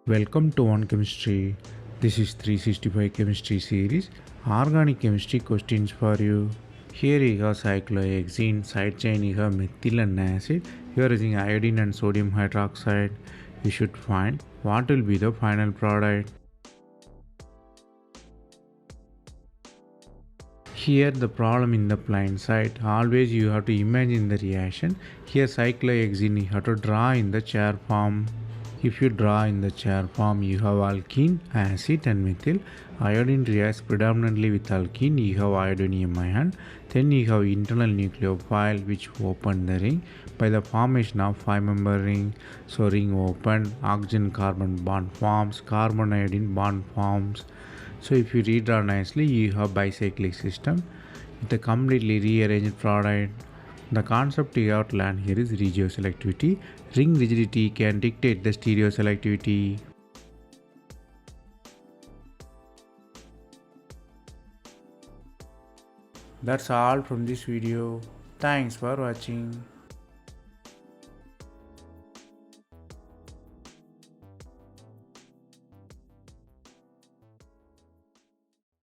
Welcome to One Chemistry. This is 365 Chemistry series. Organic chemistry questions for you. Here you have cyclohexane, side chain you have methyl and acid. You are using iodine and sodium hydroxide. You should find what will be the final product. Here the problem in the plain side. Always you have to imagine the reaction. Here cyclohexane you have to draw in the chair form. If you draw in the chair form, you have alkene, acid and methyl. Iodine reacts predominantly with alkene, you have iodinium ion. Then you have internal nucleophile which open the ring by the formation of 5-member ring. So ring open, oxygen carbon bond forms, carbon iodine bond forms. So if you redraw nicely, you have bicyclic system with a completely rearranged product. The concept you have to learn here is regioselectivity. Ring rigidity can dictate the stereoselectivity. That's all from this video. Thanks for watching.